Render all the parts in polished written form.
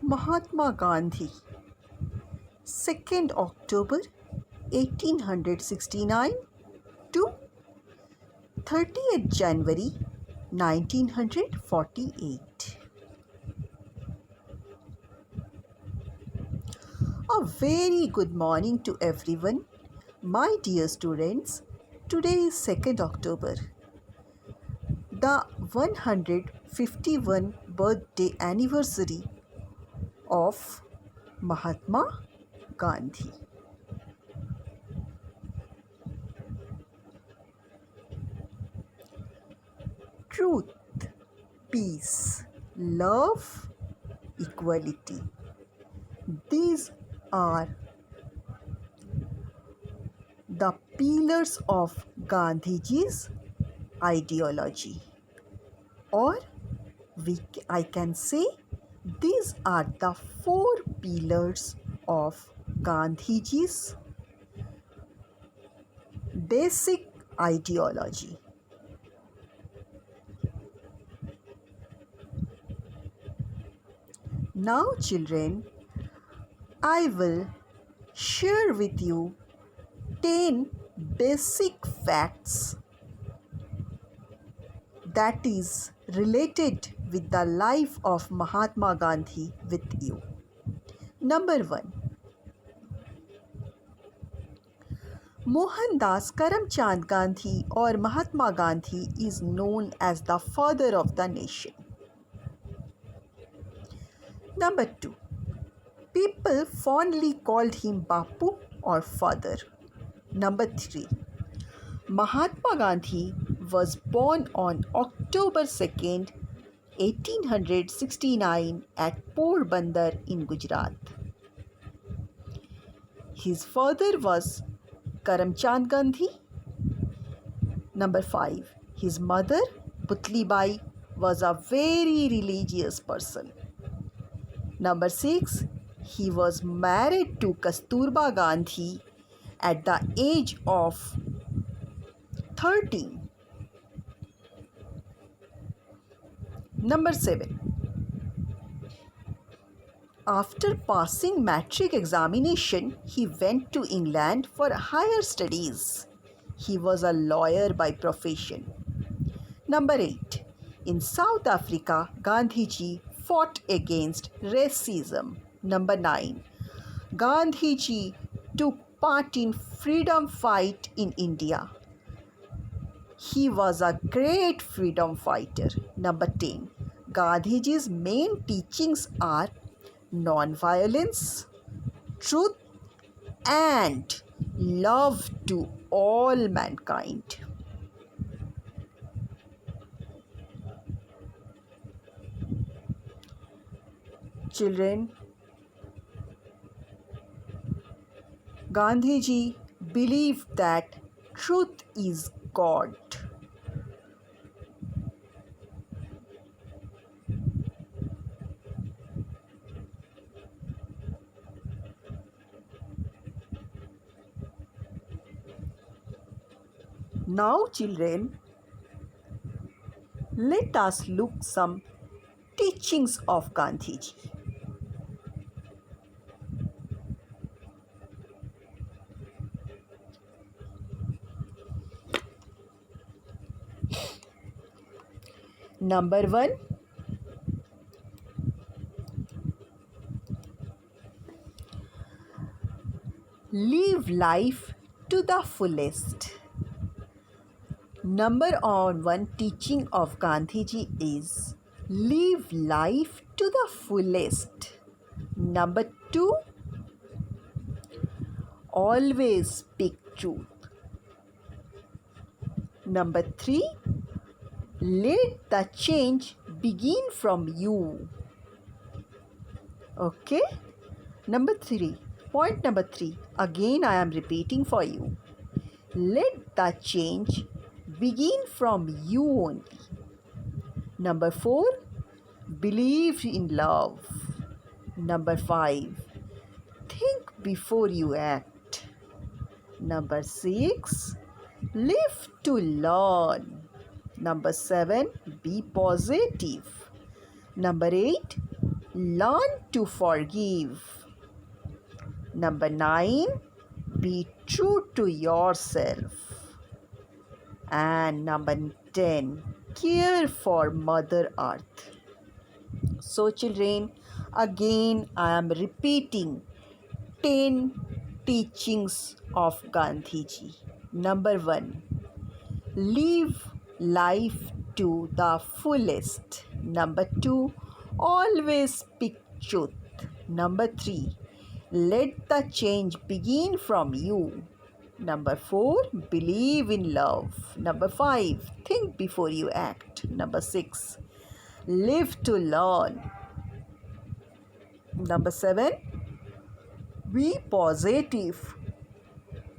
Mahatma Gandhi, 2nd October 1869 to 30th January 1948. A very good morning to everyone. My dear students, today is 2nd October, the 151 birthday anniversary of Mahatma Gandhi. Truth, peace, love, equality. These are the pillars of Gandhiji's ideology, or I can say these are the 4 pillars of Gandhiji's basic ideology. Now, children, I will share with you 10 basic facts that is related with the life of Mahatma Gandhi with you. Number 1. Mohandas Karamchand Gandhi or Mahatma Gandhi is known as the father of the nation. Number 2. People fondly called him Bapu or father. Number 3. Mahatma Gandhi was born on October 2nd, 1869 at Porbandar in Gujarat. His father was Karamchand Gandhi. Number 5. His mother, Putlibai, was a very religious person. Number 6. He was married to Kasturba Gandhi at the age of 13. Number 7. After passing matric examination, he went to England for higher studies. He was a lawyer by profession. Number 8. In South Africa, Gandhiji fought against racism. Number 9. Gandhiji took part in freedom fight in India. He was a great freedom fighter. Number 10. Gandhiji's main teachings are non-violence, truth, and love to all mankind. Children, Gandhiji believed that truth is God. Now, children, let us look some teachings of Gandhiji. Number 1. Live life to the fullest. Number 1 teaching of Gandhiji is live life to the fullest. Number 2, always speak truth. Number 3, let the change begin from you. Okay? Point number 3, again I am repeating for you. Let the change begin from you only. Number 4, believe in love. Number 5, think before you act. Number 6, live to learn. Number 7, be positive. Number 8, learn to forgive. Number 9, be true to yourself. And number 10, care for Mother Earth. So, children, again I am repeating 10 teachings of Gandhiji. Number 1, live life to the fullest. Number 2, always speak truth. Number 3, let the change begin from you. Number 4, believe in love. Number 5, think before you act. Number 6, live to learn. Number 7, be positive.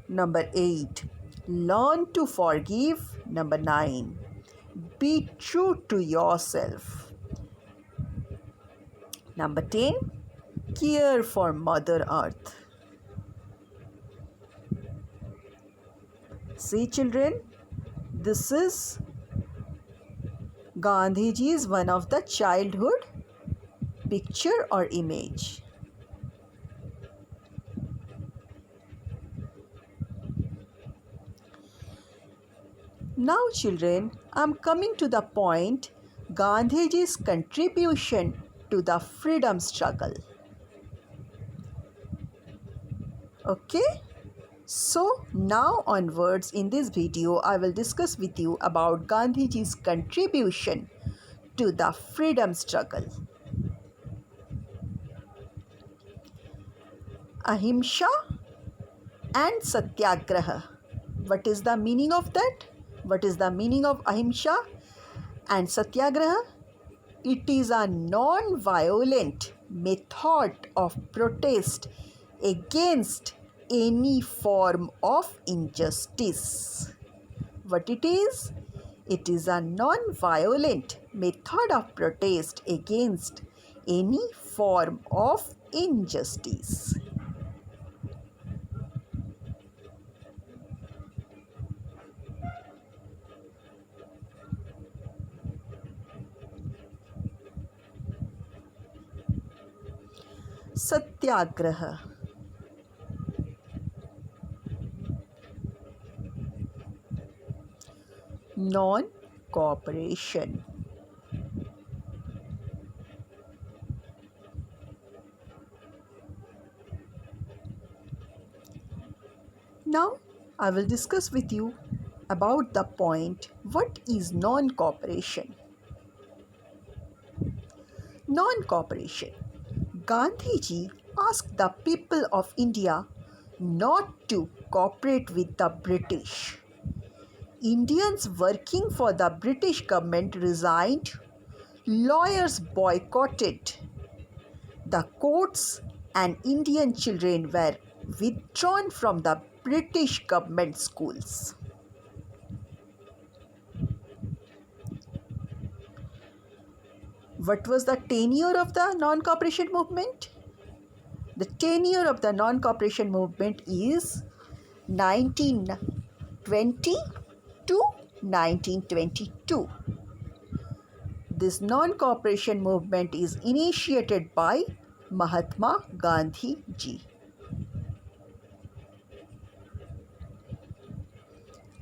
Number 8, learn to forgive. Number 9, be true to yourself. Number 10, care for Mother Earth. See, children, this is Gandhiji's one of the childhood picture or image. Now, children, I am coming to the point Gandhiji's contribution to the freedom struggle. Okay? So, now onwards in this video, I will discuss with you about Gandhiji's contribution to the freedom struggle. Ahimsa and Satyagraha. What is the meaning of that? What is the meaning of Ahimsa and Satyagraha? It is a non-violent method of protest against any form of injustice. What it is? It is a non-violent method of protest against any form of injustice. Satyagraha. Non-cooperation. Now, I will discuss with you about the point what is non-cooperation. Non-cooperation. Gandhiji asked the people of India not to cooperate with the British. Indians working for the British government resigned, lawyers boycotted, the courts and Indian children were withdrawn from the British government schools. What was the tenure of the non-cooperation movement? The tenure of the non-cooperation movement is 1920 to 1922. This non-cooperation movement is initiated by Mahatma Gandhi ji.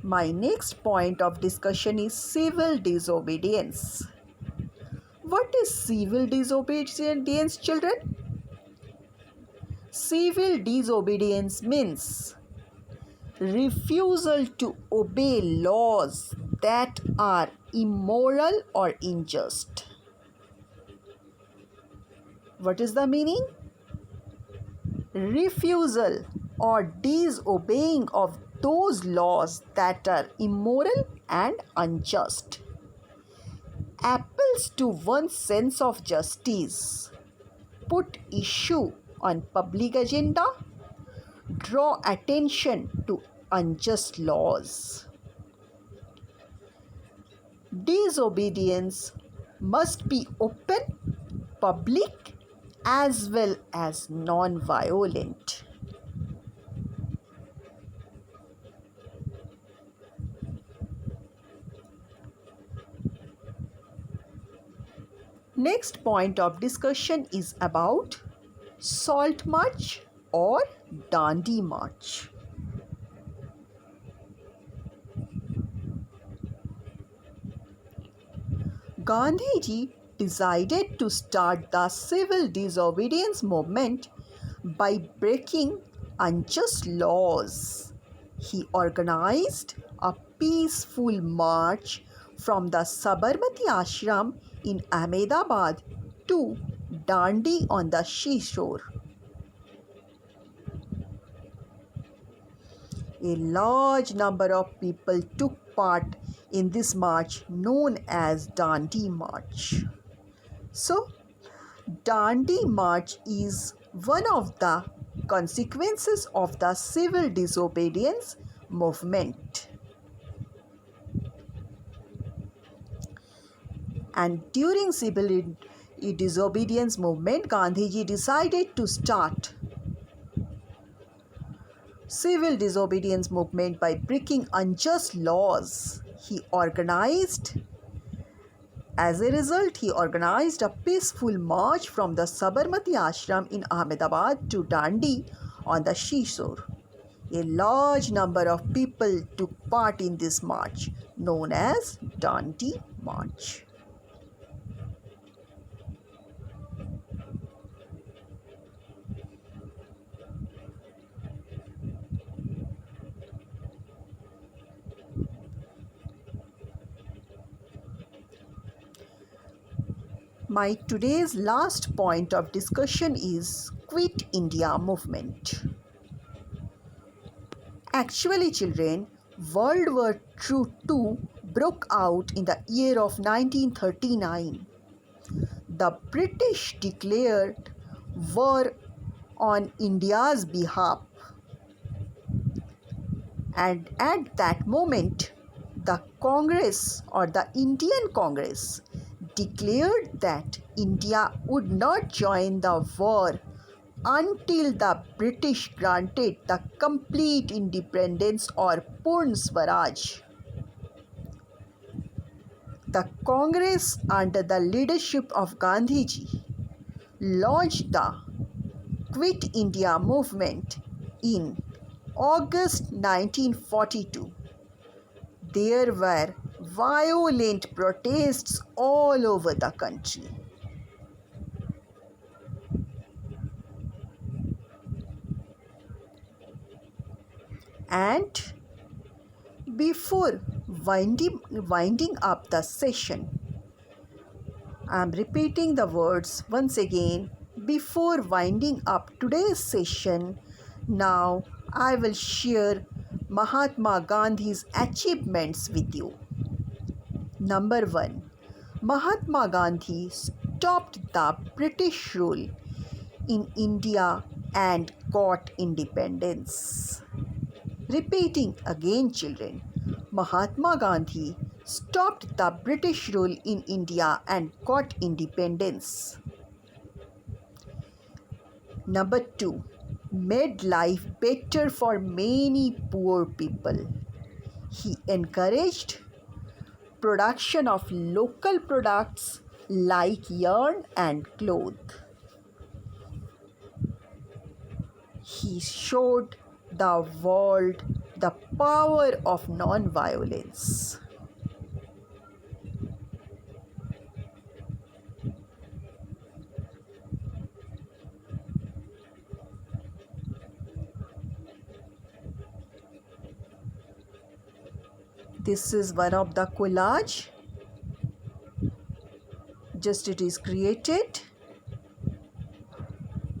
My next point of discussion is civil disobedience. What is civil disobedience, children? Civil disobedience means refusal to obey laws that are immoral or unjust. What is the meaning? Refusal or disobeying of those laws that are immoral and unjust. Appeals to one's sense of justice, put issue on public agenda, draw attention to unjust laws. Disobedience must be open, public, as well as non-violent. Next point of discussion is about Salt March or Dandi March. Gandhiji decided to start the civil disobedience movement by breaking unjust laws. He organized a peaceful march from the Sabarmati Ashram in Ahmedabad to Dandi on the seashore. A large number of people took part in this march known as Dandi March. So, Dandi March is one of the consequences of the civil disobedience movement. And during civil disobedience movement, Gandhiji decided to start civil disobedience movement by breaking unjust laws. As a result, he organized a peaceful march from the Sabarmati Ashram in Ahmedabad to Dandi on the seashore. A large number of people took part in this march, known as Dandi March. My today's last point of discussion is Quit India movement. Actually, children, World War II broke out in the year of 1939. The British declared war on India's behalf. And at that moment, the Congress or the Indian Congress declared that India would not join the war until the British granted the complete independence or Purn Swaraj. The Congress under the leadership of Gandhiji launched the Quit India movement in August 1942. There were violent protests all over the country. And before winding up the session, I am repeating the words once again. Before winding up today's session, now I will share Mahatma Gandhi's achievements with you. Number 1. Mahatma Gandhi stopped the British rule in India and got independence. Repeating again, children. Mahatma Gandhi stopped the British rule in India and got independence. Number 2. Made life better for many poor people. He encouraged production of local products like yarn and cloth. He showed the world the power of non-violence. This is one of the collage. Just it is created.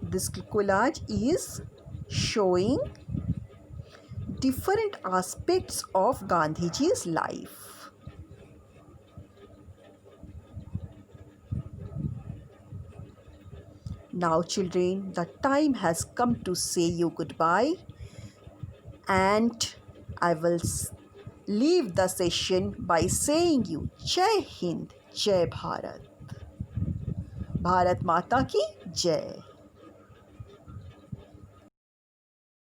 This collage is showing different aspects of Gandhiji's life. Now, children, the time has come to say you goodbye, and I will leave the session by saying you Jai Hind, Jai Bharat. Bharat Mata ki Jai.